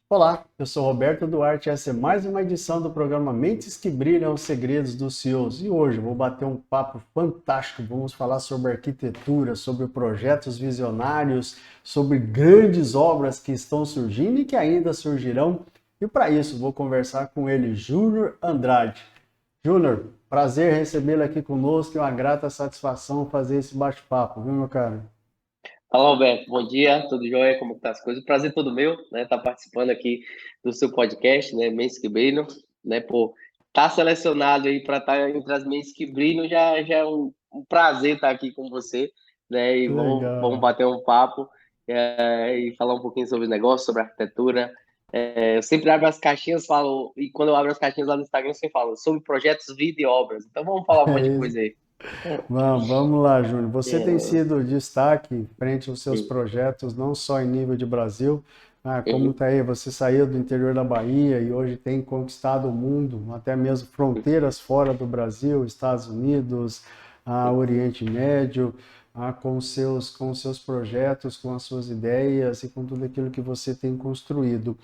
Olá, eu sou Roberto Duarte e essa é mais uma edição do programa Mentes que Brilham os Segredos dos CEOs. E hoje eu vou bater um papo fantástico. Vamos falar sobre arquitetura, sobre projetos visionários, sobre grandes obras que estão surgindo e que ainda surgirão. E para isso vou conversar com ele, Júnior Andrade. Júnior, prazer recebê-lo aqui conosco e uma grata satisfação fazer esse bate-papo, viu, meu cara? Fala, Alberto. Bom dia, tudo jóia? Como tá as coisas? Prazer todo meu, né? Estar participando aqui do seu podcast, né? Mentes que Brilham, né? Pô, tá selecionado aí para estar entre as mentes que brilham já é um prazer estar aqui com você, né? E Que vamos legal. bater um papo e falar um pouquinho sobre negócio, sobre arquitetura. Eu sempre abro as caixinhas, falo, e quando eu abro as caixinhas lá no Instagram, você fala sobre projetos, vida e obras. Então vamos falar um monte de É coisa aí. vamos lá, Júnior. Você tem É, sido destaque frente aos seus sim. projetos, não só em nível de Brasil, como Uhum, está aí, você saiu do interior da Bahia e hoje tem conquistado o mundo, até mesmo fronteiras fora do Brasil, Estados Unidos, Oriente Médio, com os seus projetos, com as suas ideias e com tudo aquilo que você tem construído.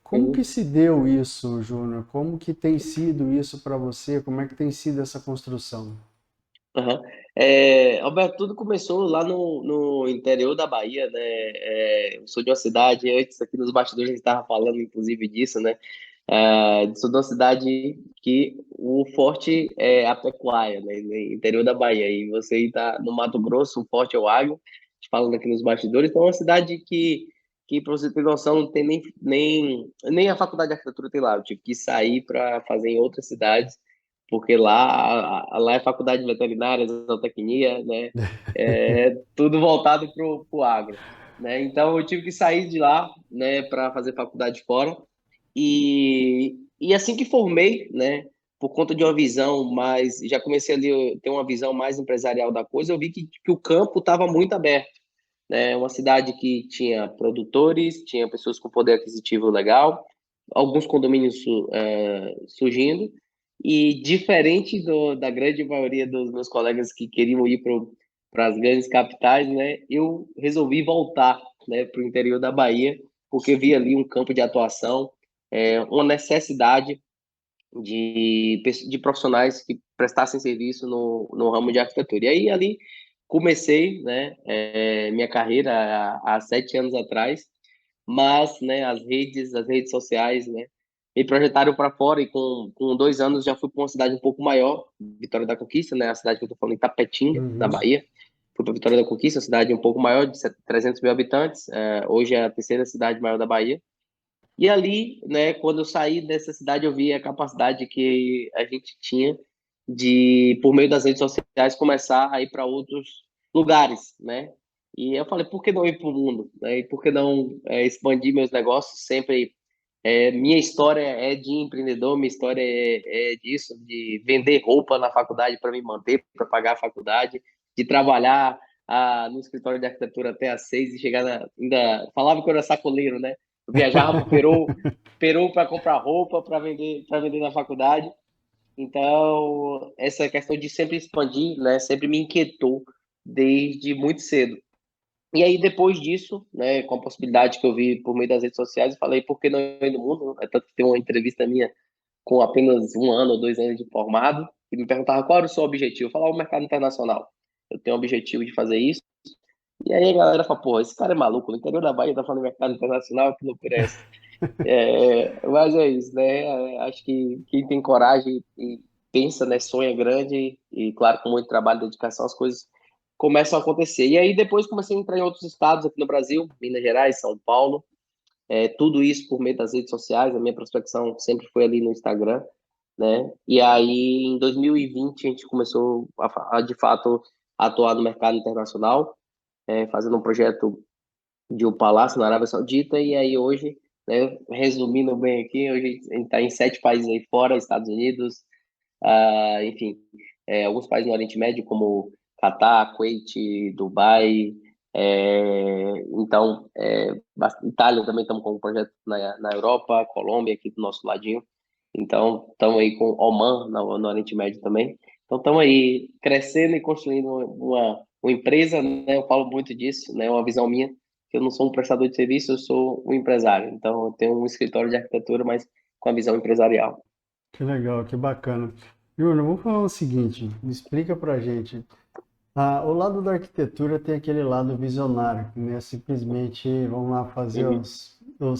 Como que uhum. se deu isso, Júnior? Como que tem sido isso para você? Como é que tem sido essa construção? Aham. Alberto, tudo começou lá no interior da Bahia, né? Eu sou de uma cidade, antes aqui nos bastidores a gente estava falando inclusive disso, né? Sou de uma cidade que o forte é a pecuária, né? No interior da Bahia. E você está no Mato Grosso, o forte é o agro, falando aqui nos bastidores. Então é uma cidade que para você ter noção, não tem nem a faculdade de arquitetura tem lá. Eu tive que sair para fazer em outras cidades porque lá é faculdade de veterinária, zootecnia, né? Tudo voltado pro agro, né? Então eu tive que sair de lá, né, para fazer faculdade fora. E assim que formei, né, por conta de uma visão mais, já comecei ali a ter uma visão mais empresarial da coisa, eu vi que o campo estava muito aberto, né? Uma cidade que tinha produtores, tinha pessoas com poder aquisitivo legal, alguns condomínios surgindo, e diferente da grande maioria dos meus colegas que queriam ir para as grandes capitais, né, eu resolvi voltar, né, para o interior da Bahia, porque vi ali um campo de atuação, uma necessidade de profissionais que prestassem serviço no ramo de arquitetura. E aí ali comecei, né, minha carreira há 7 anos atrás, mas, né, as redes sociais, né, me projetaram para fora e com 2 anos já fui para uma cidade um pouco maior, Vitória da Conquista, né, a cidade que eu estou falando, Itapetinga, na Uhum. Bahia. Fui para Vitória da Conquista, uma cidade um pouco maior, de 300 mil habitantes. Hoje é a terceira cidade maior da Bahia. E ali, né, quando eu saí dessa cidade, eu vi a capacidade que a gente tinha de, por meio das redes sociais, começar a ir para outros lugares, né? E eu falei, por que não ir para o mundo, né? E por que não expandir meus negócios? Sempre, minha história é de empreendedor, minha história é disso, de vender roupa na faculdade para me manter, para pagar a faculdade, de trabalhar no escritório de arquitetura até às 6 e chegar ainda falava que eu era sacoleiro, né? Eu viajava para o Peru para comprar roupa para vender na faculdade. Então, essa questão de sempre expandir, né, sempre me inquietou desde muito cedo. E aí, depois disso, né, com a possibilidade que eu vi por meio das redes sociais, eu falei, por que não ir no mundo? É tanto que tem uma entrevista minha com apenas 1 ano ou 2 anos de formado, e me perguntava qual era o seu objetivo. Eu falava, o mercado internacional. Eu tenho o objetivo de fazer isso. E aí a galera fala, pô, esse cara é maluco, no interior da Bahia tá falando de mercado internacional, que loucura é essa? Mas é isso, né? Acho que quem tem coragem e pensa, né, sonha grande e, claro, com muito trabalho e dedicação, as coisas começam a acontecer. E aí depois comecei a entrar em outros estados aqui no Brasil, Minas Gerais, São Paulo, tudo isso por meio das redes sociais, a minha prospecção sempre foi ali no Instagram, né? E aí em 2020 a gente começou de fato, atuar no mercado internacional, fazendo um projeto de um palácio na Arábia Saudita, e aí hoje, né, resumindo bem aqui, hoje a gente está em 7 países aí fora, Estados Unidos, enfim, alguns países no Oriente Médio, como Catar, Kuwait, Dubai, então, Itália também estamos com um projeto na Europa, Colômbia aqui do nosso ladinho, então estamos aí com Oman no Oriente Médio também, então estamos aí crescendo e construindo uma empresa, né, eu falo muito disso, né, uma visão minha, que eu não sou um prestador de serviço, eu sou um empresário. Então, eu tenho um escritório de arquitetura, mas com a visão empresarial. Que legal, que bacana. Júnior, vamos falar o seguinte, me explica pra gente. O lado da arquitetura tem aquele lado visionário, que não é simplesmente, vamos lá fazer Uhum,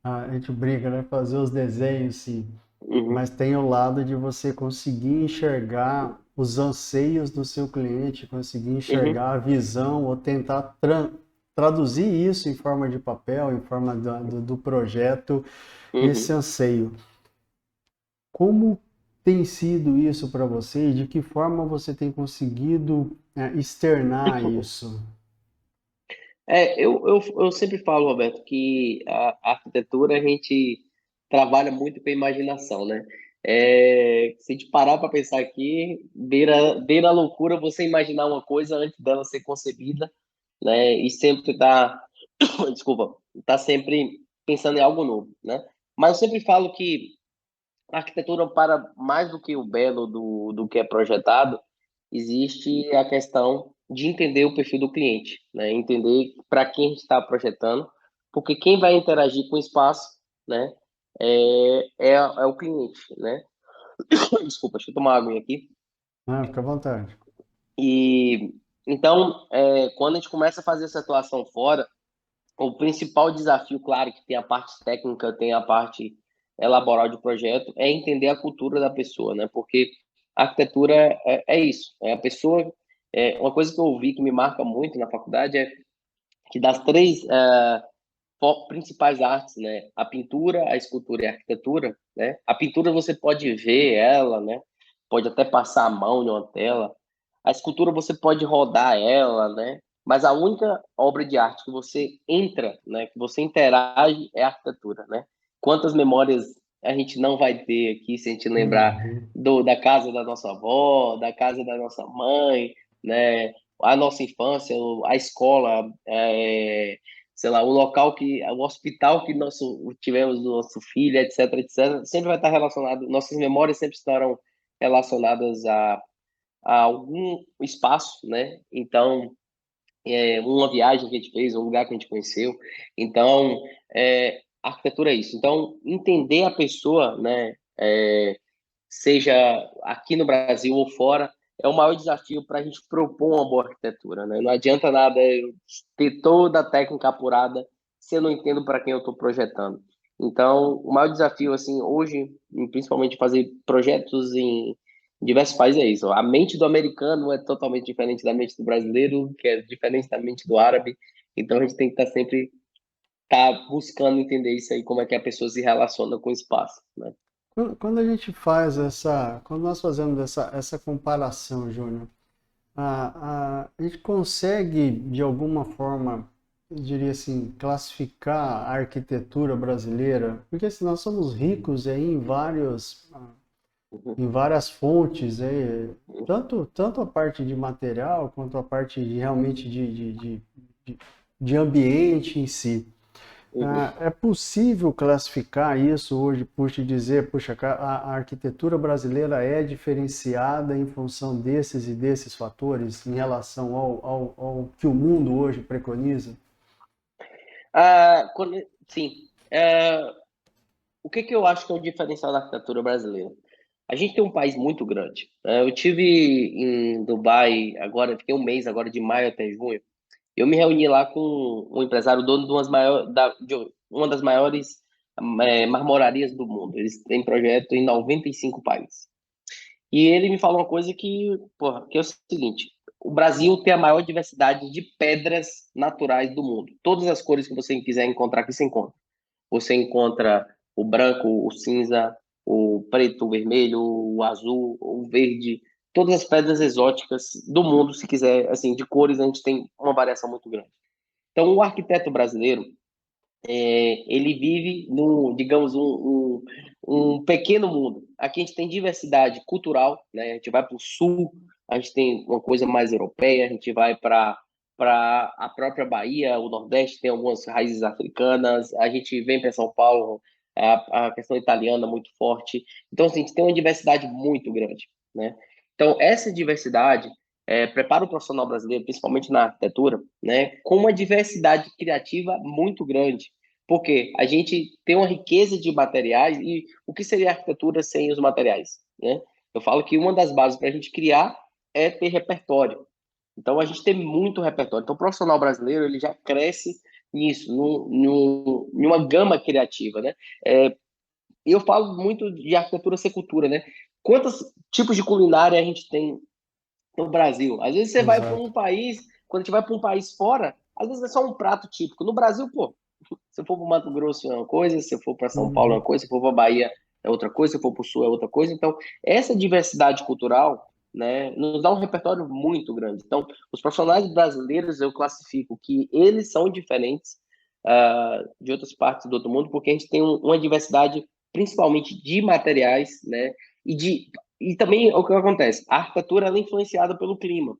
a gente briga, né? Fazer os desenhos, sim. uhum, Mas tem o lado de você conseguir enxergar os anseios do seu cliente, conseguir uhum, enxergar a visão ou tentar traduzir isso em forma de papel, em forma do projeto, esse uhum. anseio. Como tem sido isso para você e de que forma você tem conseguido externar isso? Eu sempre falo, Roberto, que a arquitetura a gente trabalha muito com a imaginação, né? Se a gente parar para pensar aqui, beira a loucura você imaginar uma coisa antes dela ser concebida, né? E sempre tá, desculpa, tá sempre pensando em algo novo, né? Mas eu sempre falo que a arquitetura, para mais do que o belo do que é projetado, existe a questão de entender o perfil do cliente, né? Entender para quem a gente está projetando, porque quem vai interagir com o espaço, né, é o cliente, né? Desculpa, deixa eu tomar água aqui. Fica à vontade. E então, quando a gente começa a fazer essa atuação fora, o principal desafio, claro, que tem a parte técnica, tem a parte laboral de projeto, é entender a cultura da pessoa, né? Porque a arquitetura é isso, é a pessoa. Uma coisa que eu ouvi que me marca muito na faculdade é que das três principais artes, né? A pintura, a escultura e a arquitetura, né? A pintura você pode ver ela, né? Pode até passar a mão em uma tela. A escultura você pode rodar ela, né? Mas a única obra de arte que você entra, né? Que você interage é a arquitetura, né? Quantas memórias a gente não vai ter aqui se a gente lembrar Uhum. da casa da nossa avó, da casa da nossa mãe, né? A nossa infância, a escola, sei lá, o hospital que tivemos do nosso filho, etc, etc, sempre vai estar relacionado, nossas memórias sempre estarão relacionadas a algum espaço, né? Então, uma viagem que a gente fez, um lugar que a gente conheceu. Então, a arquitetura é isso. Então, entender a pessoa, né? Seja aqui no Brasil ou fora, é o maior desafio para a gente propor uma boa arquitetura, né? Não adianta nada eu ter toda a técnica apurada se eu não entendo para quem eu estou projetando. Então, o maior desafio, assim, hoje, principalmente fazer projetos em diversos países é isso. A mente do americano é totalmente diferente da mente do brasileiro, que é diferente da mente do árabe. Então, a gente tem que estar sempre buscando entender isso aí, como é que a pessoa se relaciona com o espaço, né? Quando quando nós fazemos essa comparação, Júnior, a gente consegue, de alguma forma, eu diria assim, classificar a arquitetura brasileira, porque assim, nós somos ricos aí Uhum, em várias fontes, tanto a parte de material quanto a parte realmente de, de ambiente em si. uhum. É possível classificar isso hoje por te dizer, puxa, a arquitetura brasileira é diferenciada em função desses e desses fatores em relação ao que o mundo hoje preconiza? Sim. O que eu acho que é o diferencial da arquitetura brasileira? A gente tem um país muito grande, né? Eu tive em Dubai agora, fiquei um mês agora de maio até junho. Eu me reuni lá com um empresário dono de uma das maiores marmorarias do mundo. Eles têm projeto em 95 países. E ele me falou uma coisa que é o seguinte: o Brasil tem a maior diversidade de pedras naturais do mundo. Todas as cores que você quiser encontrar aqui, você encontra. Você encontra o branco, o cinza, o preto, o vermelho, o azul, o verde, todas as pedras exóticas do mundo, se quiser, assim, de cores, a gente tem uma variação muito grande. Então, o arquiteto brasileiro, ele vive num, digamos, um pequeno mundo. Aqui a gente tem diversidade cultural, né? A gente vai para o sul, a gente tem uma coisa mais europeia, a gente vai para a própria Bahia, o Nordeste tem algumas raízes africanas, a gente vem para São Paulo, a questão italiana muito forte. Então, assim, a gente tem uma diversidade muito grande, né? Então, essa diversidade prepara o profissional brasileiro, principalmente na arquitetura, né, com uma diversidade criativa muito grande. Porque a gente tem uma riqueza de materiais e o que seria arquitetura sem os materiais, né? Eu falo que uma das bases para a gente criar é ter repertório. Então a gente tem muito repertório. Então o profissional brasileiro ele já cresce nisso, numa gama criativa, né? E eu falo muito de arquitetura ser cultura, né? Quantos tipos de culinária a gente tem no Brasil? Às vezes você vai para Exato. um país, quando a gente vai para um país fora, às vezes é só um prato típico. No Brasil, pô, se for para o Mato Grosso é uma coisa, se for para São Paulo é uma Uhum. coisa, se for para Bahia é outra coisa, se for para o Sul é outra coisa. Então, essa diversidade cultural, né, nos dá um repertório muito grande. Então, os profissionais brasileiros eu classifico que eles são diferentes de outras partes do outro mundo, porque a gente tem uma diversidade, principalmente de materiais, né, e também o que acontece, a arquitetura ela é influenciada pelo clima.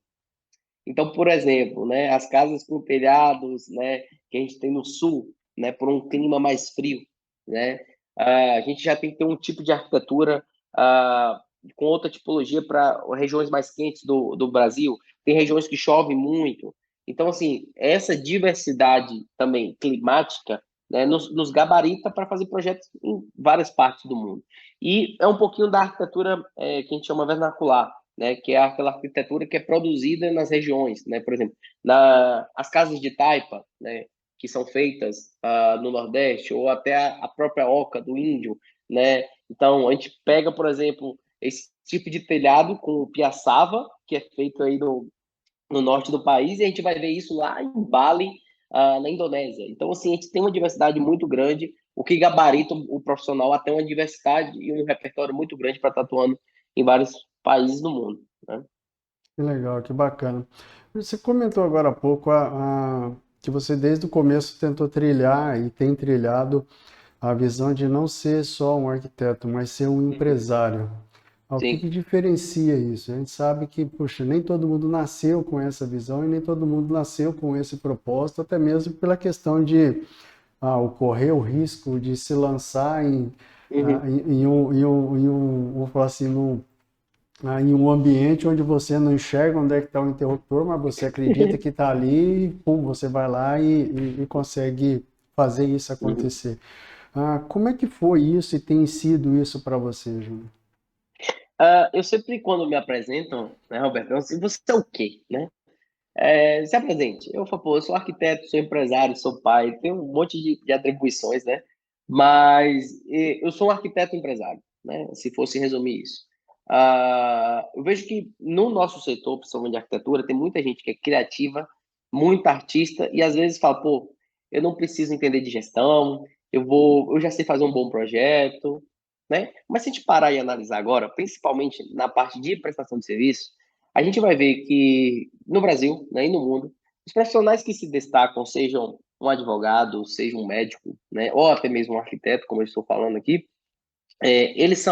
Então, por exemplo, né, as casas com telhados, né, que a gente tem no sul, né, por um clima mais frio, né, a gente já tem que ter um tipo de arquitetura com outra tipologia para regiões mais quentes do Brasil. Tem regiões que chove muito. Então, assim, essa diversidade também climática, né, nos gabarita para fazer projetos em várias partes do mundo. E é um pouquinho da arquitetura que a gente chama vernacular, né, que é aquela arquitetura que é produzida nas regiões, né, por exemplo, as casas de taipa, né, que são feitas no Nordeste, ou até a própria oca do índio, né, então a gente pega, por exemplo, esse tipo de telhado com o piaçava, que é feito aí no norte do país, e a gente vai ver isso lá em Bali, na Indonésia. Então, assim, a gente tem uma diversidade muito grande, o que gabarita o profissional até uma diversidade e um repertório muito grande para estar atuando em vários países do mundo, né? Que legal, que bacana. Você comentou agora há pouco que você desde o começo tentou trilhar e tem trilhado a visão de não ser só um arquiteto, mas ser um Uhum. empresário. O que que Sim. diferencia isso? A gente sabe que, puxa, nem todo mundo nasceu com essa visão e nem todo mundo nasceu com esse propósito, até mesmo pela questão de o correr o risco de se lançar Uhum. vou falar assim, em um ambiente onde você não enxerga onde é que está o interruptor, mas você acredita que está ali, e, pum, você vai lá e consegue fazer isso Uhum. acontecer. Como é que foi isso e tem sido isso para você, Júnior? Eu sempre, quando me apresentam, né, Roberto, eu assim, você é o quê, né? Se apresente. Eu falo, pô, eu sou arquiteto, sou empresário, sou pai, tenho um monte de atribuições, né? Mas eu sou um arquiteto empresário, né? Se fosse resumir isso. Eu vejo que no nosso setor, principalmente de arquitetura, tem muita gente que é criativa, muito artista, e às vezes fala, pô, eu não preciso entender de gestão, eu já sei fazer um bom projeto, né? Mas se a gente parar e analisar agora, principalmente na parte de prestação de serviço, a gente vai ver que no Brasil, né, e no mundo, os profissionais que se destacam, sejam um advogado, seja um médico, né, ou até mesmo um arquiteto, como eu estou falando aqui, eles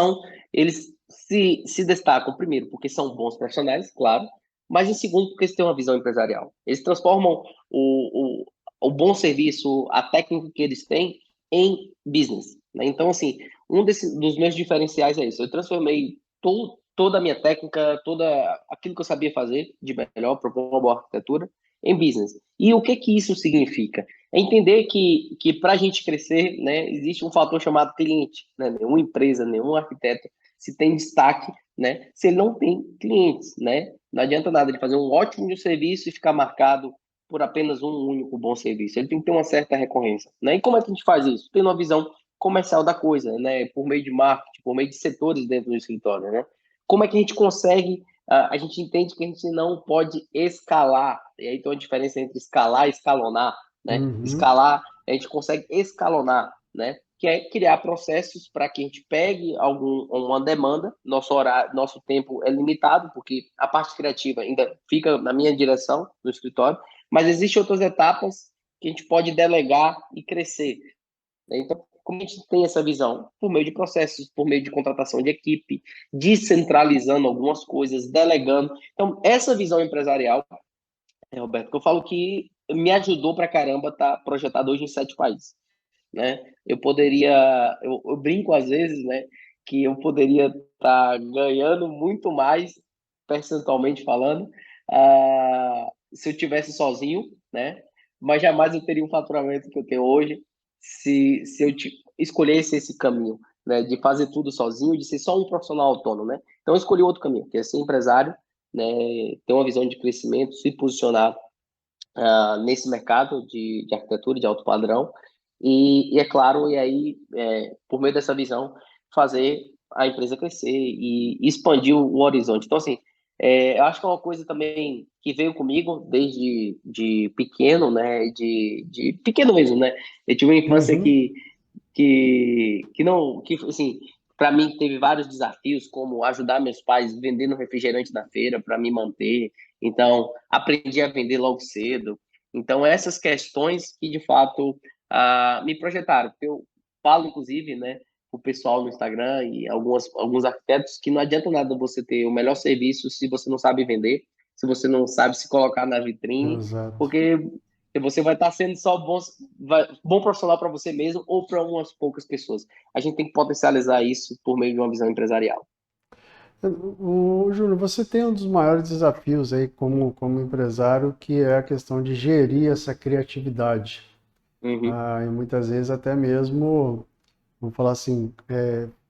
se destacam primeiro porque são bons profissionais, claro, mas em segundo porque eles têm uma visão empresarial. Eles transformam o bom serviço, a técnica que eles têm em business, né? Então, assim, dos meus diferenciais é isso. Eu transformei toda a minha técnica, toda aquilo que eu sabia fazer de melhor, propor uma boa arquitetura, em business. E o que que isso significa? É entender que para a gente crescer, né, existe um fator chamado cliente. Né? Nenhuma empresa, nenhum arquiteto se tem destaque, né, se ele não tem clientes. Né? Não adianta nada ele fazer um ótimo serviço e ficar marcado por apenas um único bom serviço. Ele tem que ter uma certa recorrência. Né? E como é que a gente faz isso? Tendo uma visão comercial da coisa, né? Por meio de marketing, por meio de setores dentro do escritório. Né? Como é que a gente consegue a gente entende que a gente não pode escalar, e aí tem uma diferença entre escalar e escalonar, né? Uhum. Escalar, a gente consegue escalonar, né? Que é criar processos para que a gente pegue uma demanda, nosso horário, nosso tempo é limitado, porque a parte criativa ainda fica na minha direção, no escritório, mas existem outras etapas que a gente pode delegar e crescer. Né? Então, como a gente tem essa visão? Por meio de processos, por meio de contratação de equipe, descentralizando algumas coisas, delegando. Então, essa visão empresarial, Roberto, que eu falo que me ajudou pra caramba estar projetado hoje em 7 países. Né? Eu brinco às vezes, né, que eu poderia estar ganhando muito mais, percentualmente falando, se eu tivesse sozinho, né? Mas jamais eu teria o faturamento que eu tenho hoje se eu escolhesse esse caminho, né? De fazer tudo sozinho, de ser só um profissional autônomo, né? Então eu escolhi outro caminho, que é ser empresário, né? Ter uma visão de crescimento, se posicionar nesse mercado de arquitetura de alto padrão e é claro, e aí, por meio dessa visão, fazer a empresa crescer e expandir o horizonte. Então, assim, eu acho que é uma coisa também que veio comigo desde de pequeno, né? De pequeno mesmo, né? Eu tive uma infância Uhum. que não, que assim, para mim teve vários desafios, como ajudar meus pais vendendo refrigerante na feira para me manter. Então, aprendi a vender logo cedo. Então, essas questões que de fato me projetaram. Eu falo, inclusive, né, o pessoal no Instagram e alguns arquitetos que não adianta nada você ter o melhor serviço se você não sabe vender, se você não sabe se colocar na vitrine, Exato. porque você vai estar sendo só bom profissional para você mesmo ou para umas poucas pessoas. A gente tem que potencializar isso por meio de uma visão empresarial. Júlio, você tem um dos maiores desafios aí como empresário, que é a questão de gerir essa criatividade. Uhum, E muitas vezes até mesmo, vamos falar assim,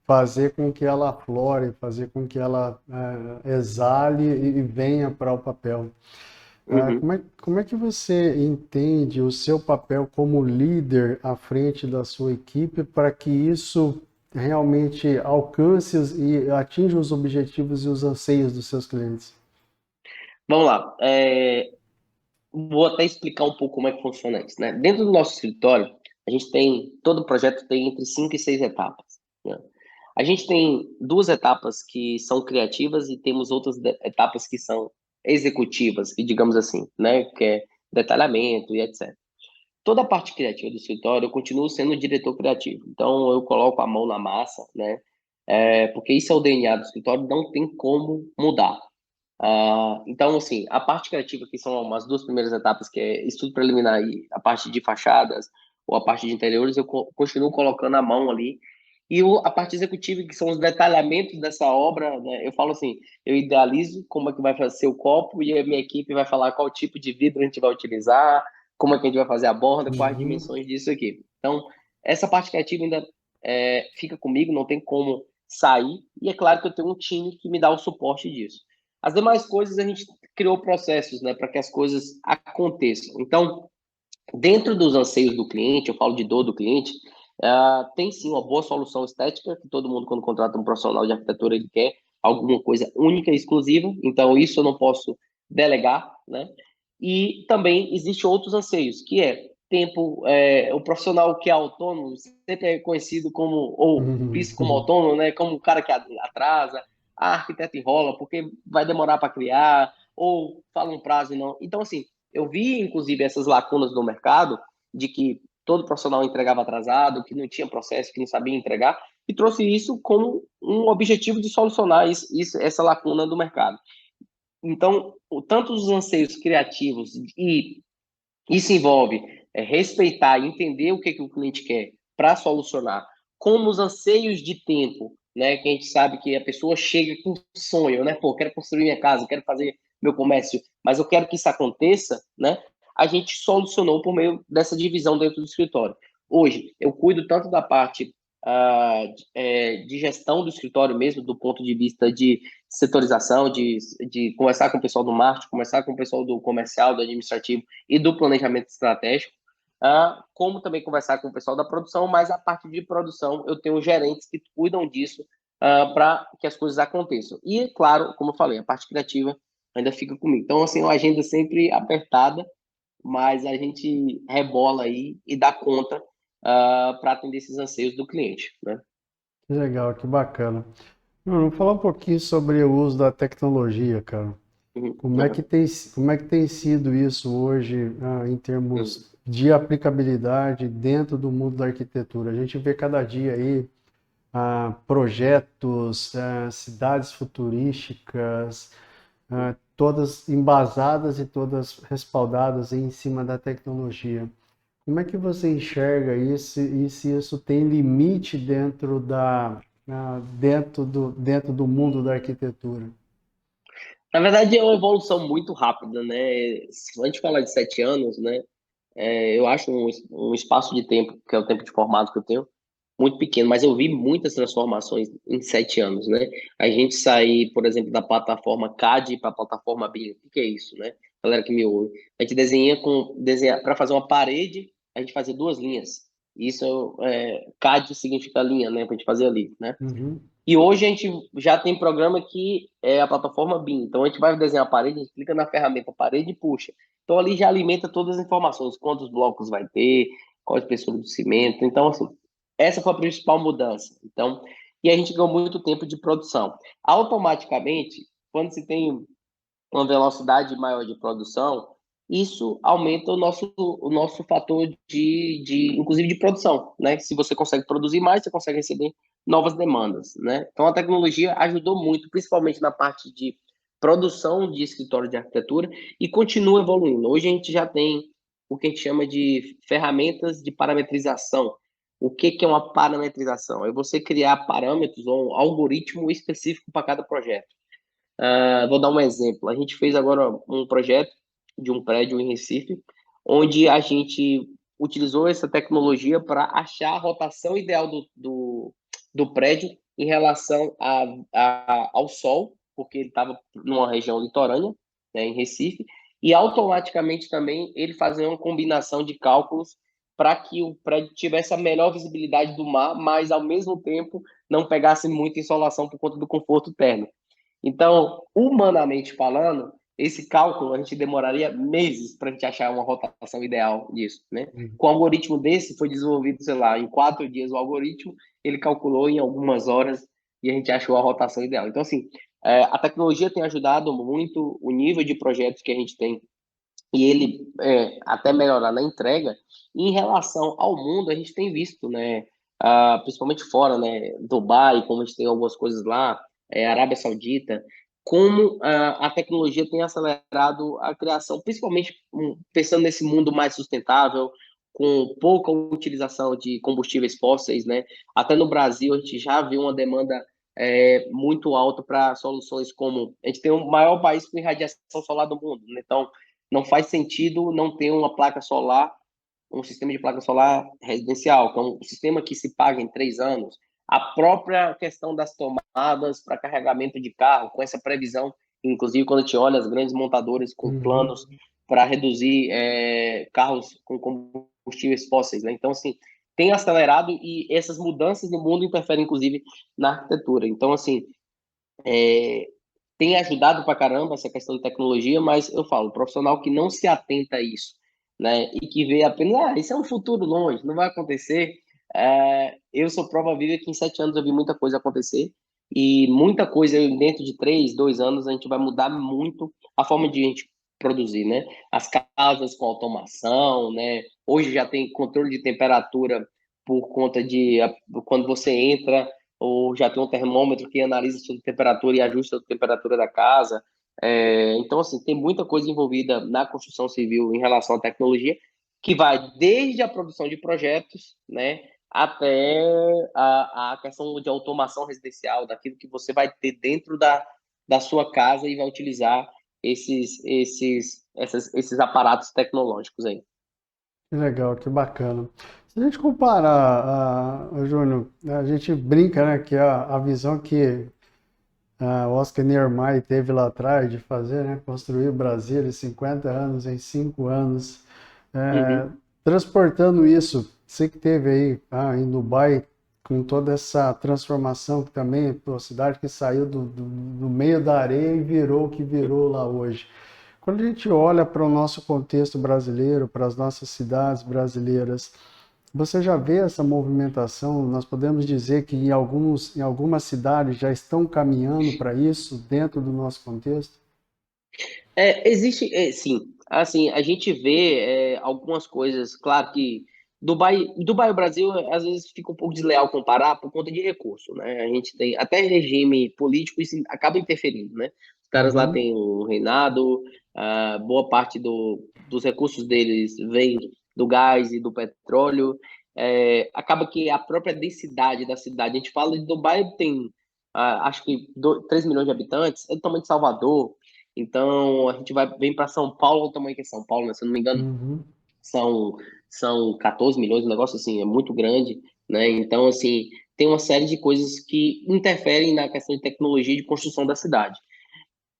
fazer com que ela aflore, fazer com que ela exale e venha para o papel. uhum. Como é que você entende o seu papel como líder à frente da sua equipe para que isso realmente alcance e atinja os objetivos e os anseios dos seus clientes? Vamos lá. Vou até explicar um pouco como é que funciona isso, né? Dentro do nosso escritório, a gente tem, todo projeto tem entre 5 e 6 etapas, né? A gente tem 2 etapas que são criativas e temos outras etapas que são executivas, que digamos assim, né? Que é detalhamento e etc. Toda a parte criativa do escritório, eu continuo sendo o diretor criativo. Então, eu coloco a mão na massa, né? Porque isso é o DNA do escritório, não tem como mudar. Então, assim, a parte criativa, que são as 2 primeiras etapas, que é estudo preliminar e a parte de fachadas ou a parte de interiores, eu continuo colocando a mão ali. E a parte executiva, que são os detalhamentos dessa obra, né? Eu falo assim, eu idealizo como é que vai ser o copo e a minha equipe vai falar qual tipo de vidro a gente vai utilizar, como é que a gente vai fazer a borda, quais as Uhum. dimensões disso aqui. Então, essa parte criativa ainda fica comigo, não tem como sair. E é claro que eu tenho um time que me dá o suporte disso. As demais coisas a gente criou processos, né, para que as coisas aconteçam. Então, dentro dos anseios do cliente, eu falo de dor do cliente, tem sim uma boa solução estética, que todo mundo, quando contrata um profissional de arquitetura, ele quer alguma coisa única e exclusiva, então isso eu não posso delegar, né? E também existe outros anseios, que é tempo, o profissional que é autônomo sempre é conhecido como, ou visto como Uhum. autônomo, né? Como o cara que atrasa, a arquiteta enrola porque vai demorar para criar, ou fala um prazo e não. Então, assim, eu vi, inclusive, essas lacunas no mercado de que todo profissional entregava atrasado, que não tinha processo, que não sabia entregar, e trouxe isso como um objetivo de solucionar essa lacuna do mercado. Então, tanto os anseios criativos e isso envolve respeitar e entender o que o cliente quer para solucionar, como os anseios de tempo, né? Que a gente sabe que a pessoa chega com sonho, né? Pô, quero construir minha casa, quero fazer meu comércio, mas eu quero que isso aconteça, né? A gente solucionou por meio dessa divisão dentro do escritório. Hoje, eu cuido tanto da parte de gestão do escritório mesmo, do ponto de vista de setorização, de conversar com o pessoal do marketing, conversar com o pessoal do comercial, do administrativo, e do planejamento estratégico, como também conversar com o pessoal da produção, mas a parte de produção eu tenho gerentes que cuidam disso para que as coisas aconteçam. E, claro, como eu falei, a parte criativa ainda fica comigo. Então, assim, uma agenda sempre apertada, mas a gente rebola aí e dá conta para atender esses anseios do cliente, né? Que legal, que bacana. Vamos falar um pouquinho sobre o uso da tecnologia, cara. Uhum, Como é que tem sido isso hoje, em uhum, termos de aplicabilidade dentro do mundo da arquitetura? A gente vê cada dia aí projetos, cidades futurísticas, todas embasadas e todas respaldadas em cima da tecnologia. Como é que você enxerga isso e se isso tem limite dentro do mundo da arquitetura? Na verdade, é uma evolução muito rápida, né? Se a gente falar de 7 anos, né? Eu acho um espaço de tempo, que é o tempo de formato que eu tenho, muito pequeno, mas eu vi muitas transformações em 7 anos, né? A gente sair, por exemplo, da plataforma CAD para a plataforma BIM. O que é isso, né? Galera que me ouve. A gente desenha para fazer uma parede, a gente fazia duas linhas. Isso CAD significa linha, né? Para a gente fazer ali, né? Uhum. E hoje a gente já tem programa que é a plataforma BIM. Então a gente vai desenhar a parede, a gente clica na ferramenta parede e puxa. Então ali já alimenta todas as informações, quantos blocos vai ter, qual a espessura do cimento. Então, assim, essa foi a principal mudança. Então, e a gente ganhou muito tempo de produção. Automaticamente, quando se tem uma velocidade maior de produção, isso aumenta o nosso fator inclusive de produção, né? Se você consegue produzir mais, você consegue receber novas demandas, né? Então a tecnologia ajudou muito, principalmente na parte de produção de escritório de arquitetura e continua evoluindo. Hoje a gente já tem o que a gente chama de ferramentas de parametrização. O que é uma parametrização? É você criar parâmetros ou um algoritmo específico para cada projeto. Vou dar um exemplo. A gente fez agora um projeto de um prédio em Recife, onde a gente utilizou essa tecnologia para achar a rotação ideal do prédio em relação ao sol, porque ele estava numa região litorânea, né, em Recife, e automaticamente também ele fazia uma combinação de cálculos para que o prédio tivesse a melhor visibilidade do mar, mas ao mesmo tempo não pegasse muita insolação por conta do conforto térmico. Então, humanamente falando, esse cálculo a gente demoraria meses para a gente achar uma rotação ideal disso, né? Com um algoritmo desse foi desenvolvido, sei lá, em 4 dias o algoritmo, ele calculou em algumas horas e a gente achou a rotação ideal. Então, assim, a tecnologia tem ajudado muito o nível de projetos que a gente tem e ele até melhorar na entrega. E em relação ao mundo, a gente tem visto, né, principalmente fora, né, Dubai, como a gente tem algumas coisas lá, Arábia Saudita, como a tecnologia tem acelerado a criação, principalmente pensando nesse mundo mais sustentável, com pouca utilização de combustíveis fósseis, né? Até no Brasil a gente já viu uma demanda muito alta para soluções como a gente tem o maior país com irradiação solar do mundo, né? Então não faz sentido não ter uma placa solar, um sistema de placa solar residencial, que é um sistema que se paga em 3 anos. A própria questão das tomadas para carregamento de carro, com essa previsão, inclusive quando a gente olha as grandes montadoras com Uhum. planos para reduzir carros com combustíveis fósseis, né? Então, assim, tem acelerado e essas mudanças no mundo interferem, inclusive, na arquitetura. Então, assim, é, tem ajudado pra caramba essa questão de tecnologia, mas eu falo, profissional que não se atenta a isso, né, e que vê apenas, isso é um futuro longe, não vai acontecer. Eu sou prova viva que em 7 anos eu vi muita coisa acontecer e muita coisa dentro de 3, 2 anos a gente vai mudar muito a forma de a gente produzir, né? As casas com automação, né? Hoje já tem controle de temperatura por conta de quando você entra ou já tem um termômetro que analisa a sua temperatura e ajusta a temperatura da casa. Então, assim, tem muita coisa envolvida na construção civil em relação à tecnologia, que vai desde a produção de projetos, né, até a questão de automação residencial, daquilo que você vai ter dentro da sua casa e vai utilizar esses aparatos tecnológicos aí. Que legal, que bacana. Se a gente comparar, Júnior, a gente brinca, né, que a visão que o Oscar Niemeyer teve lá atrás de fazer, né, construir o Brasil em 50 anos, em 5 anos, é, Uhum. transportando isso, você que teve aí em Dubai, com toda essa transformação que também, pô, a cidade que saiu do meio da areia e virou o que virou lá hoje. Quando a gente olha para o nosso contexto brasileiro, para as nossas cidades brasileiras, você já vê essa movimentação? Nós podemos dizer que em algumas cidades já estão caminhando para isso dentro do nosso contexto? Existe, sim. Assim, a gente vê algumas coisas. Claro que Dubai e o Brasil às vezes fica um pouco desleal comparar por conta de recurso, né? A gente tem até regime político isso acaba interferindo, né? Os caras lá Uhum. têm um reinado, boa parte dos recursos deles vem do gás e do petróleo. Acaba que a própria densidade da cidade, a gente fala de Dubai tem acho que 3 milhões de habitantes, é do tamanho de Salvador. Então, a gente vem para São Paulo, o tamanho que é São Paulo, né? Se eu não me engano, Uhum. são, são 14 milhões, um negócio assim, é muito grande, né? Então, assim, tem uma série de coisas que interferem na questão de tecnologia e de construção da cidade.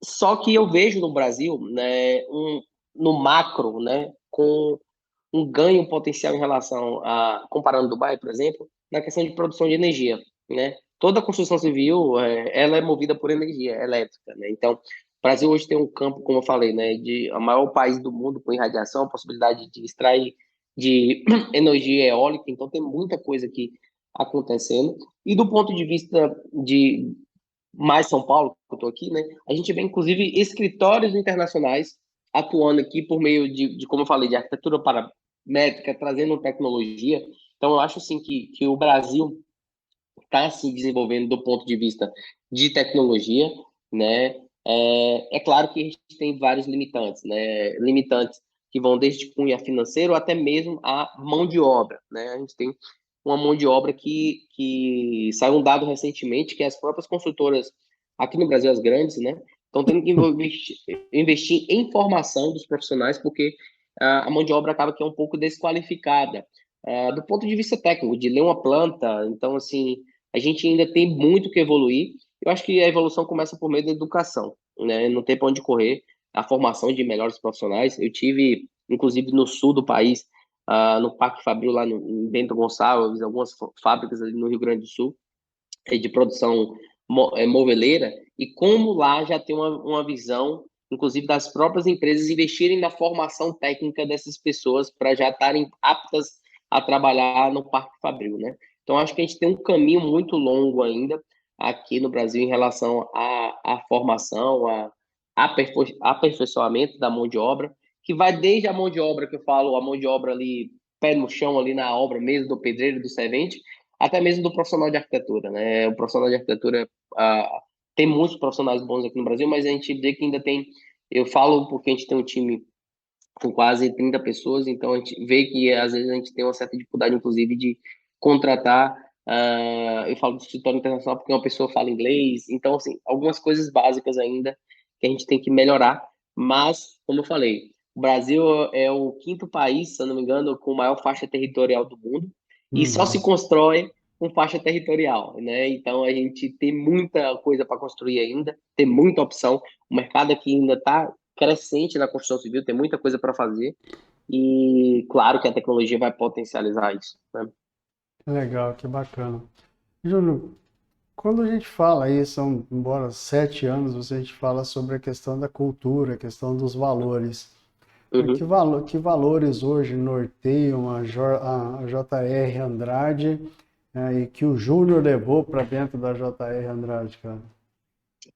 Só que eu vejo no Brasil, né, no macro, né, com um ganho potencial em relação a, comparando Dubai, por exemplo, na questão de produção de energia, né? Toda a construção civil, ela é movida por energia elétrica, né? Então, o Brasil hoje tem um campo, como eu falei, né, de a maior país do mundo com irradiação, possibilidade de extrair de energia eólica, então tem muita coisa aqui acontecendo. E do ponto de vista de mais São Paulo, que eu estou aqui, né? A gente vê, inclusive, escritórios internacionais atuando aqui por meio de como eu falei, de arquitetura paramétrica, trazendo tecnologia. Então, eu acho, assim, que o Brasil está se desenvolvendo do ponto de vista de tecnologia, né? É claro que a gente tem vários limitantes, né? Limitantes que vão desde cunho financeiro até mesmo a mão de obra, né? A gente tem uma mão de obra que saiu um dado recentemente que as próprias construtoras aqui no Brasil, as grandes, né, estão tendo que investir em formação dos profissionais porque a mão de obra acaba que é um pouco desqualificada do ponto de vista técnico, de ler uma planta. Então, assim, a gente ainda tem muito que evoluir. Eu acho que a evolução começa por meio da educação, né? Não tem para onde correr. A formação de melhores profissionais. Eu tive, inclusive, no sul do país, no Parque Fabril, lá em Bento Gonçalves, algumas fábricas ali no Rio Grande do Sul, de produção moveleira, e como lá já tem uma visão, inclusive, das próprias empresas investirem na formação técnica dessas pessoas para já estarem aptas a trabalhar no Parque Fabril, né? Então, acho que a gente tem um caminho muito longo ainda aqui no Brasil em relação à formação, aperfeiçoamento da mão de obra, que vai desde a mão de obra que eu falo, a mão de obra ali, pé no chão, ali na obra mesmo, do pedreiro, do servente, até mesmo do profissional de arquitetura, né? O profissional de arquitetura, tem muitos profissionais bons aqui no Brasil, mas a gente vê que ainda tem, eu falo porque a gente tem um time com quase 30 pessoas, então a gente vê que às vezes a gente tem uma certa dificuldade, inclusive, de contratar. Eu falo do escritório internacional porque uma pessoa fala inglês, então, assim, algumas coisas básicas ainda que a gente tem que melhorar, mas, como eu falei, o Brasil é o quinto país, se eu não me engano, com maior faixa territorial do mundo, e só se Uhum. constrói com faixa territorial, né? Então a gente tem muita coisa para construir ainda, tem muita opção. O mercado aqui ainda está crescente na construção civil, tem muita coisa para fazer e claro que a tecnologia vai potencializar isso, né? Que legal, que bacana. Júnior, quando a gente fala aí, são, embora 7 anos, a gente fala sobre a questão da cultura, a questão dos valores. Que, Uhum. que valores hoje norteiam a JR Andrade, e que o Júnior levou para dentro da JR Andrade, cara?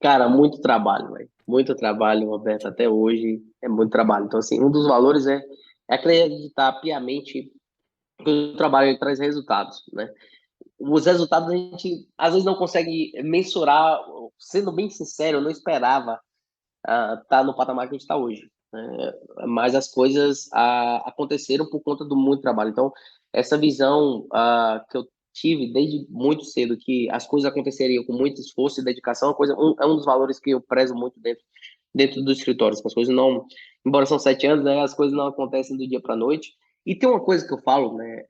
Cara, muito trabalho, velho. Muito trabalho, Roberto, até hoje é muito trabalho. Então, assim, um dos valores é acreditar piamente que o trabalho ele traz resultados, né? Os resultados a gente às vezes não consegue mensurar. Sendo bem sincero, eu não esperava tá no patamar que a gente está hoje, né? Mas as coisas aconteceram por conta do muito trabalho. Então, essa visão que eu tive desde muito cedo, que as coisas aconteceriam com muito esforço e dedicação, é um dos valores que eu prezo muito dentro do escritório. As coisas não, embora são 7 anos, né, as coisas não acontecem do dia para a noite. E tem uma coisa que eu falo, né,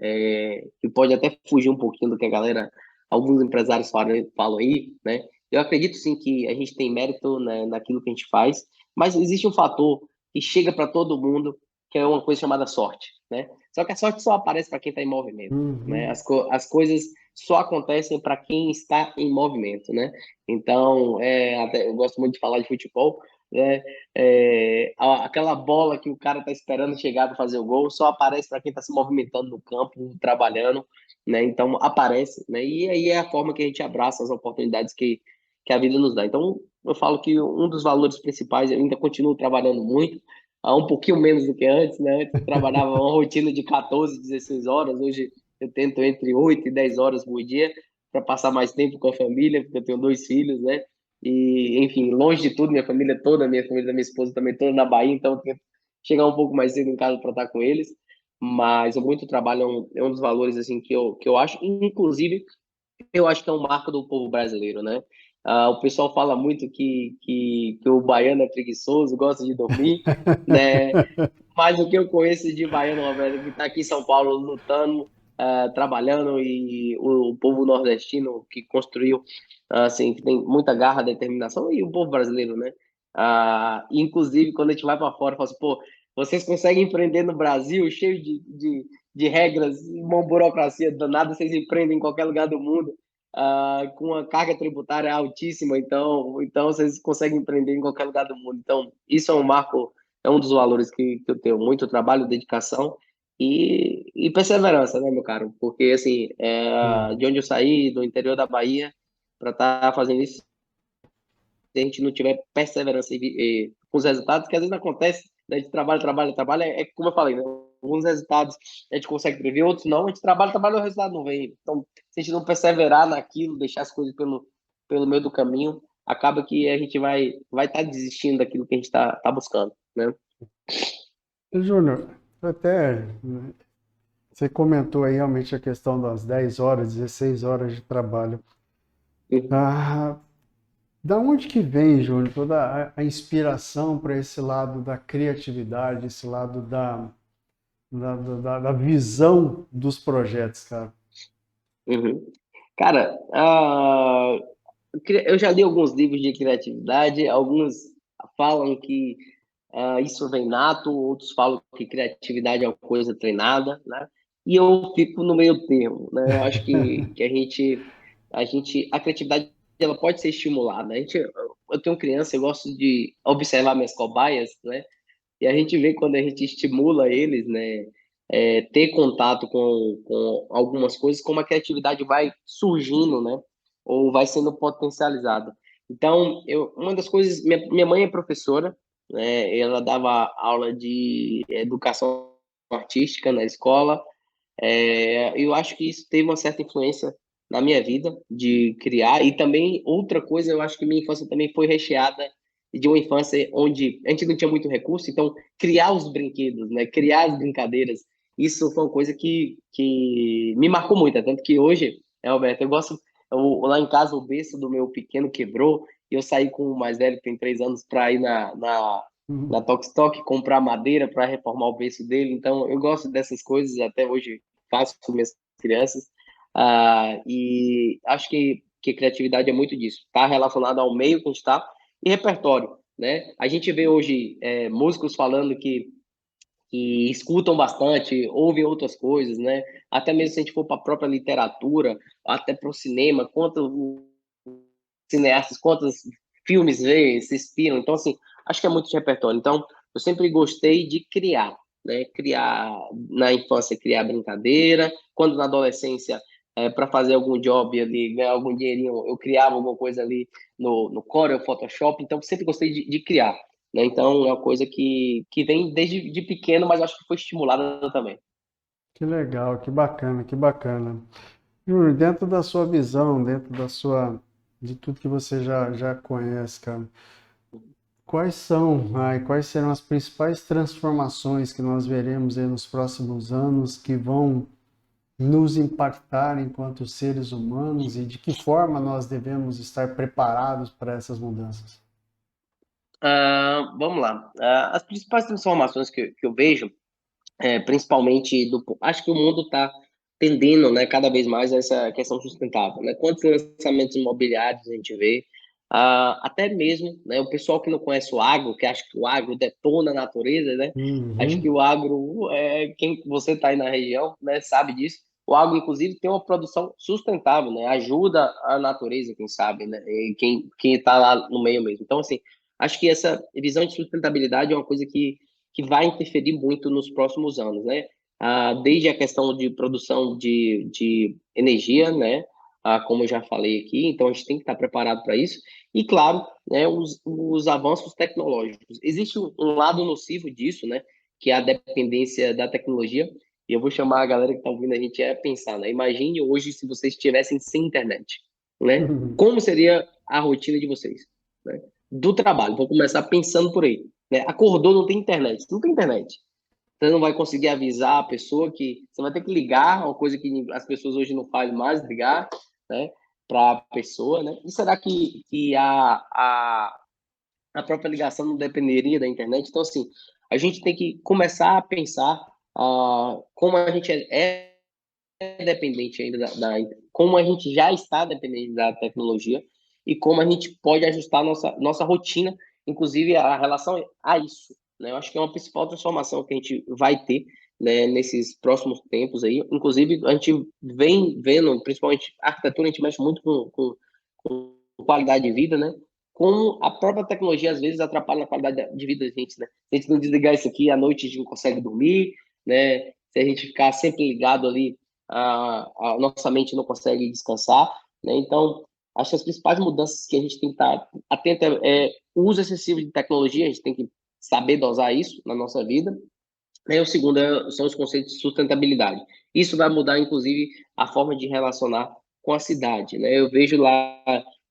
que pode até fugir um pouquinho do que a galera, alguns empresários falam aí, né? Eu acredito sim que a gente tem mérito, né, naquilo que a gente faz, mas existe um fator que chega para todo mundo, que é uma coisa chamada sorte, né? Só que a sorte só aparece para quem está em movimento, né? Uhum. As coisas só acontecem para quem está em movimento, né? Então, até, eu gosto muito de falar de futebol, né? Aquela bola que o cara está esperando chegar para fazer o gol só aparece para quem está se movimentando no campo, trabalhando, né? Então aparece, né? E aí é a forma que a gente abraça as oportunidades que a vida nos dá. Então, eu falo que um dos valores principais, eu ainda continuo trabalhando muito, um pouquinho menos do que antes, né? Antes eu trabalhava uma rotina de 14, 16 horas, hoje eu tento entre 8 e 10 horas por dia para passar mais tempo com a família, porque eu tenho 2 filhos, né? E, enfim, longe de tudo, minha família toda, minha família da minha esposa também toda na Bahia, então eu tento chegar um pouco mais cedo em casa para estar com eles. Mas o muito trabalho é um dos valores assim que eu acho, inclusive eu acho que é um marco do povo brasileiro, né? O pessoal fala muito que o baiano é preguiçoso, gosta de dormir, né? Mas o que eu conheço de baiano, Roberto, que está aqui em São Paulo lutando, trabalhando, e o povo nordestino que construiu, assim, que tem muita garra, determinação, e o povo brasileiro, né? Inclusive, quando a gente vai para fora, fala assim, pô, vocês conseguem empreender no Brasil, cheio de regras, uma burocracia danada, vocês empreendem em qualquer lugar do mundo, com uma carga tributária altíssima, então vocês conseguem empreender em qualquer lugar do mundo. Então, isso é um marco, é um dos valores que eu tenho, muito trabalho, dedicação e perseverança, né, meu caro? Porque, assim, Sim. de onde eu saí, do interior da Bahia, para estar fazendo isso, se a gente não tiver perseverança com os resultados, que às vezes acontece, né, de trabalho, trabalho, trabalho, é como eu falei, né? Alguns resultados a gente consegue prever, outros não, a gente trabalha, trabalha e o resultado não vem. Então, se a gente não perseverar naquilo, deixar as coisas pelo meio do caminho, acaba que a gente vai estar desistindo daquilo que a gente tá buscando, né? E, Júnior, até você comentou aí realmente a questão das 10 horas, 16 horas de trabalho. Ah, da onde que vem, Júnior, toda a inspiração para esse lado da criatividade, esse lado da visão dos projetos, cara? Uhum. Cara, eu já li alguns livros de criatividade, alguns falam que isso vem nato, outros falam que criatividade é uma coisa treinada, né? E eu fico no meio termo, né? Eu acho que a criatividade ela pode ser estimulada. Eu tenho criança, eu gosto de observar minhas cobaias, né? E a gente vê quando a gente estimula eles, né? Ter contato com algumas coisas, como a criatividade vai surgindo, né? Ou vai sendo potencializada. Então, uma das coisas, minha mãe é professora, né? Ela dava aula de educação artística na escola. Eu acho que isso teve uma certa influência na minha vida de criar. E também, outra coisa, eu acho que minha infância também foi recheada de uma infância onde a gente não tinha muito recurso, então criar os brinquedos, né? Criar as brincadeiras, isso foi uma coisa que me marcou muito. Tanto que hoje, Alberto, lá em casa o berço do meu pequeno quebrou e eu saí com o mais velho, que tem 3 anos, para ir na Tok Tok comprar madeira para reformar o berço dele. Então, eu gosto dessas coisas, até hoje faço com minhas crianças. E acho que criatividade é muito disso. Está relacionado ao meio que a gente está e repertório, né? A gente vê hoje músicos falando que escutam bastante, ouvem outras coisas, né? Até mesmo se a gente for para a própria literatura, até para o cinema, quantos cineastas, quantos filmes vê, se inspiram. Então, assim, acho que é muito de repertório. Então, eu sempre gostei de criar, né? Criar na infância, criar brincadeira. Quando na adolescência, para fazer algum job ali, ganhar algum dinheirinho, eu criava alguma coisa ali no Corel, Photoshop. Então, sempre gostei de criar, né? Então, é uma coisa que vem desde de pequeno, mas acho que foi estimulada também. Que legal, que bacana, que bacana. Júnior, dentro da sua visão, dentro de tudo que você já conhece, cara, quais serão as principais transformações que nós veremos aí nos próximos anos que vão nos impactar enquanto seres humanos e de que forma nós devemos estar preparados para essas mudanças? Vamos lá. As principais transformações que eu vejo principalmente acho que o mundo está tendendo, né, cada vez mais a essa questão sustentável, né? Quantos lançamentos imobiliários a gente vê, até mesmo, né, o pessoal que não conhece o agro, que acha que o agro detona a natureza, né? Acho que Uhum. o agro, quem você está aí na região, né, sabe disso. O agro, inclusive, tem uma produção sustentável, né? Ajuda a natureza, quem sabe, né? E quem está lá no meio mesmo. Então, assim, acho que essa visão de sustentabilidade é uma coisa que vai interferir muito nos próximos anos, né? Desde a questão de produção de energia, né? Como eu já falei aqui, então a gente tem que estar preparado para isso. E, claro, né, os avanços tecnológicos. Existe um lado nocivo disso, né? Que é a dependência da tecnologia. E eu vou chamar a galera que está ouvindo a gente a pensar, né? Imagine hoje se vocês estivessem sem internet, né? Como seria a rotina de vocês, né? Do trabalho. Vou começar pensando por aí, né? Acordou, não tem internet. Não tem internet. Você não vai conseguir avisar a pessoa que você vai ter que ligar, uma coisa que as pessoas hoje não fazem mais, ligar, né? para a pessoa, né? E será que a própria ligação não dependeria da internet? Então, assim, a gente tem que começar a pensar como a gente é dependente ainda como a gente já está dependente da tecnologia e como a gente pode ajustar a nossa rotina, inclusive a relação a isso, né? Eu acho que é uma principal transformação que a gente vai ter, né, nesses próximos tempos aí. Inclusive, a gente vem vendo, principalmente a arquitetura, a gente mexe muito com qualidade de vida, né? Como a própria tecnologia, às vezes, atrapalha a qualidade de vida da gente, né? Se a gente não desligar isso aqui, à noite a gente não consegue dormir, né? Se a gente ficar sempre ligado ali, a nossa mente não consegue descansar, né? Então, acho que as principais mudanças que a gente tem que estar atento o uso excessivo de tecnologia, a gente tem que saber dosar isso na nossa vida. E o segundo são os conceitos de sustentabilidade. Isso vai mudar, inclusive, a forma de relacionar com a cidade, né? Eu vejo lá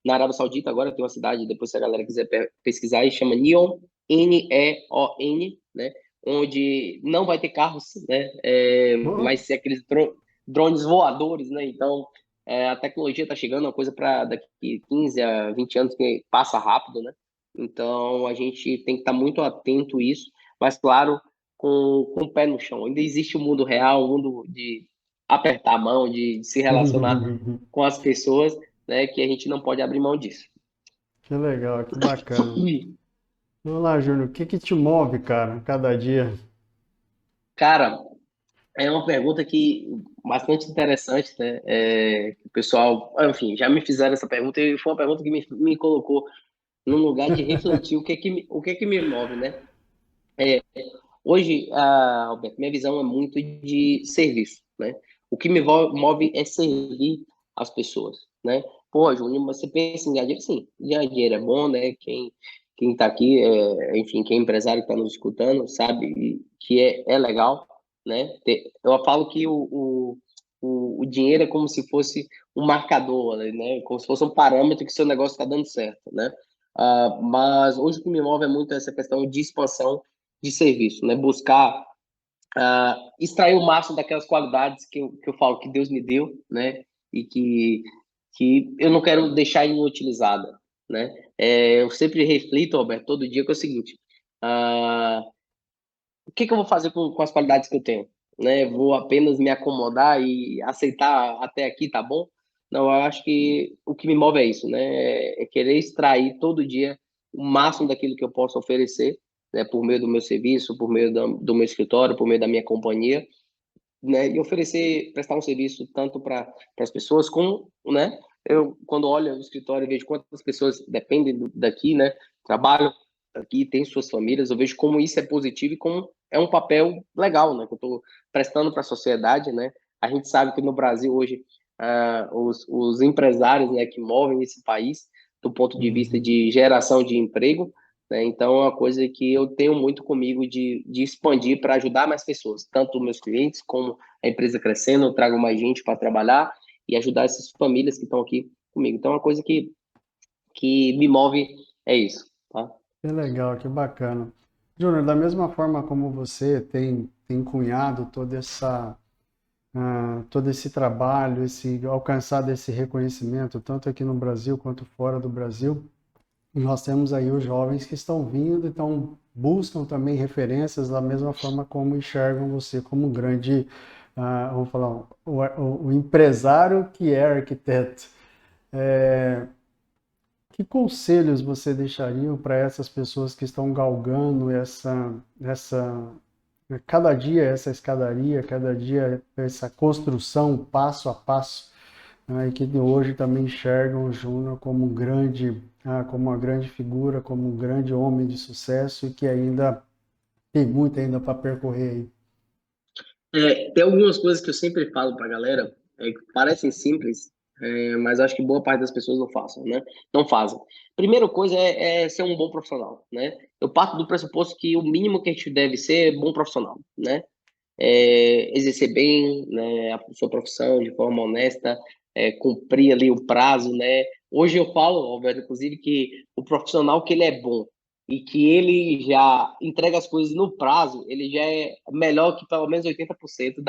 na Arábia Saudita, agora tem uma cidade, depois se a galera quiser pesquisar, aí chama Neom, Neon, né? Onde não vai ter carros, né? Vai ser aqueles drones voadores, né? Então, a tecnologia está chegando, uma coisa para daqui 15 a 20 anos que passa rápido, né? Então, a gente tem que estar muito atento a isso, mas, claro, com o pé no chão. Ainda existe o mundo real, o mundo de apertar a mão, de se relacionar com as pessoas, né? Que a gente não pode abrir mão disso. Que legal, que bacana. Vamos lá, Júnior, o que que te move, cara, cada dia? Cara, é uma pergunta que bastante interessante, né? O pessoal, enfim, já me fizeram essa pergunta e foi uma pergunta que me colocou num lugar de refletir o que que me move, né? Hoje, Alberto, minha visão é muito de serviço, né? O que me move é servir as pessoas, né? Pô, Júnior, você pensa em ganhar dinheiro? Sim, ganhar dinheiro é bom, né? Quem tá aqui, enfim, quem é empresário que tá nos escutando, sabe que é legal, né? Eu falo que o dinheiro é como se fosse um marcador, né? Como se fosse um parâmetro que seu negócio está dando certo, né? Mas hoje o que me move é muito essa questão de expansão de serviço, né? Buscar extrair o máximo daquelas qualidades que eu falo que Deus me deu, né? E que eu não quero deixar inutilizada, né? Eu sempre reflito, Alberto, todo dia que é o seguinte: ah, o que que eu vou fazer com as qualidades que eu tenho, né? Vou apenas me acomodar e aceitar até aqui, tá bom? Não, eu acho que o que me move é isso, né? É querer extrair todo dia o máximo daquilo que eu posso oferecer, né? Por meio do meu serviço, por meio do meu escritório, por meio da minha companhia, né? E oferecer, prestar um serviço tanto para as pessoas como, né? Eu, quando olho o escritório e vejo quantas pessoas dependem daqui, né? Trabalham aqui, têm suas famílias, eu vejo como isso é positivo e como é um papel legal, né? Que eu estou prestando para a sociedade, né? A gente sabe que no Brasil hoje os empresários, né, que movem esse país do ponto de vista Uhum. de geração de emprego, né? Então é uma coisa que eu tenho muito comigo de expandir para ajudar mais pessoas, tanto meus clientes como a empresa crescendo, eu trago mais gente para trabalhar e ajudar essas famílias que estão aqui comigo. Então, é uma coisa que me move é isso, tá? Que legal, que bacana. Júnior, da mesma forma como você tem cunhado todo esse trabalho, alcançado esse reconhecimento, tanto aqui no Brasil quanto fora do Brasil, nós temos aí os jovens que estão vindo, então buscam também referências da mesma forma como enxergam você como um grande, vamos falar, o empresário que é arquiteto. Que conselhos você deixaria para essas pessoas que estão galgando cada dia essa escadaria, cada dia essa construção passo a passo, né, e que hoje também enxergam o Júnior como como uma grande figura, como um grande homem de sucesso e que ainda tem muito ainda para percorrer aí. Tem algumas coisas que eu sempre falo para a galera, que parecem simples, mas acho que boa parte das pessoas não façam, né? Não fazem. Primeira coisa é ser um bom profissional, né? Eu parto do pressuposto que o mínimo que a gente deve ser é bom profissional, né? Exercer bem, né, a sua profissão de forma honesta, cumprir ali o prazo, né? Hoje eu falo, Alberto, inclusive, que o profissional que ele é bom e que ele já entrega as coisas no prazo, ele já é melhor que pelo menos 80%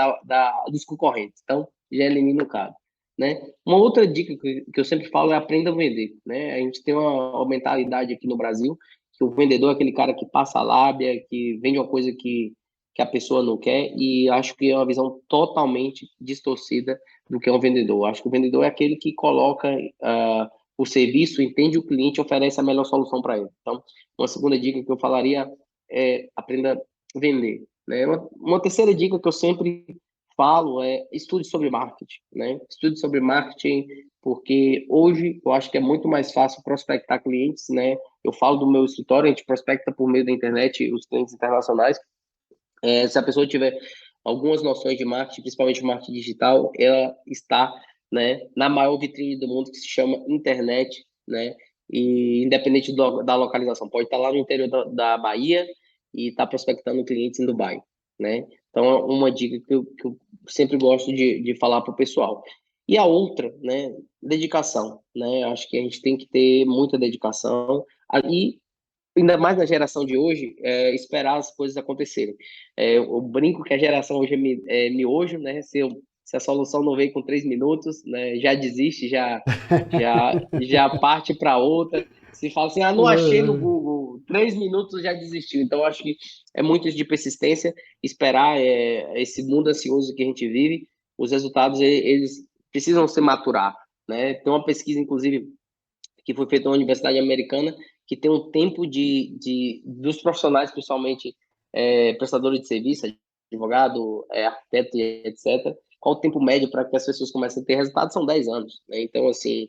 dos concorrentes. Então, já elimina o cara. né? Uma outra dica que eu sempre falo é aprenda a vender, né? A gente tem uma mentalidade aqui no Brasil que o vendedor é aquele cara que passa a lábia, que vende uma coisa que a pessoa não quer, e acho que é uma visão totalmente distorcida do que é um vendedor. Acho que o vendedor é aquele que coloca o serviço, entende o cliente e oferece a melhor solução para ele. Então, uma segunda dica que eu falaria é aprenda a vender, né? Uma terceira dica que eu sempre falo é estude sobre marketing, né? Estude sobre marketing, porque hoje eu acho que é muito mais fácil prospectar clientes, né? Eu falo do meu escritório, a gente prospecta por meio da internet os clientes internacionais. Se a pessoa tiver algumas noções de marketing, principalmente marketing digital, ela está, né, na maior vitrine do mundo que se chama internet, né? E independente da localização, pode estar lá no interior da Bahia e estar prospectando clientes em Dubai, né? Então, é uma dica que eu sempre gosto de falar para o pessoal. E a outra, né, dedicação, né? Acho que a gente tem que ter muita dedicação. E ainda mais na geração de hoje, esperar as coisas acontecerem. Eu brinco que a geração hoje é miojo, né? Se a solução não veio com 3 minutos, né? Já desiste, já parte para outra. Se fala assim, não achei no Google, 3 minutos já desistiu. Então, eu acho que é muito de persistência, esperar esse mundo ansioso que a gente vive, os resultados, eles precisam se maturar, né? Tem uma pesquisa, inclusive, que foi feita na Universidade Americana, que tem um tempo dos profissionais, principalmente prestadores de serviço, advogado, arquiteto e etc. Qual o tempo médio para que as pessoas comecem a ter resultados? São 10 anos. Né? Então, assim,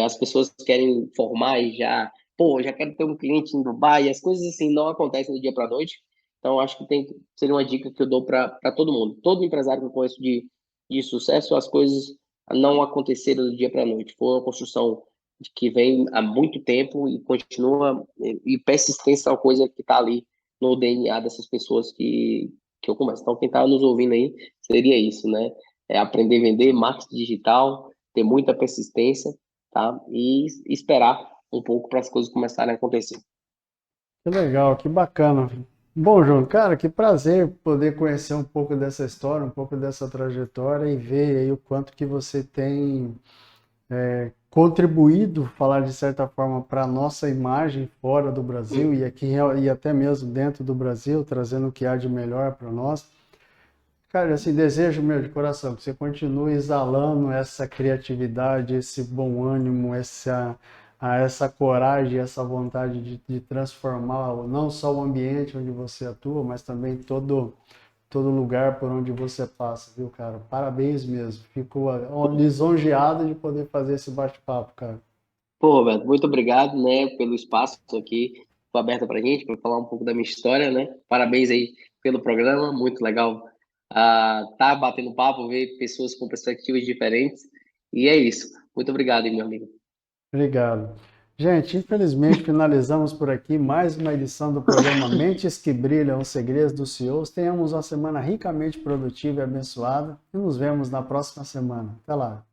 as pessoas querem formar e já quero ter um cliente em Dubai, e as coisas assim não acontecem do dia para a noite. Então, acho que seria uma dica que eu dou para todo mundo. Todo empresário que eu conheço de sucesso, as coisas não aconteceram do dia para a noite. Foi uma construção que vem há muito tempo e continua, e persistência é uma coisa que está ali no DNA dessas pessoas que eu começo. Então, quem está nos ouvindo aí, seria isso, né? É aprender a vender, marketing digital, ter muita persistência, tá? E esperar um pouco para as coisas começarem a acontecer. Que legal, que bacana. Bom, João, cara, que prazer poder conhecer um pouco dessa história, um pouco dessa trajetória e ver aí o quanto que você tem contribuído, falar de certa forma, para a nossa imagem fora do Brasil e aqui e até mesmo dentro do Brasil, trazendo o que há de melhor para nós. Cara, assim, desejo meu de coração que você continue exalando essa criatividade, esse bom ânimo, essa coragem, essa vontade de transformar não só o ambiente onde você atua, mas também todo lugar por onde você passa, viu, cara? Parabéns mesmo. Fico lisonjeado de poder fazer esse bate-papo, cara. Pô, Roberto, muito obrigado, né, pelo espaço aqui, foi aberto para a gente, para falar um pouco da minha história, né? Parabéns aí pelo programa, muito legal tá batendo papo, ver pessoas com perspectivas diferentes. E é isso. Muito obrigado, hein, meu amigo. Obrigado. Gente, infelizmente finalizamos por aqui mais uma edição do programa Mentes que Brilham, os Segredos dos CEOs. Tenhamos uma semana ricamente produtiva e abençoada e nos vemos na próxima semana. Até lá.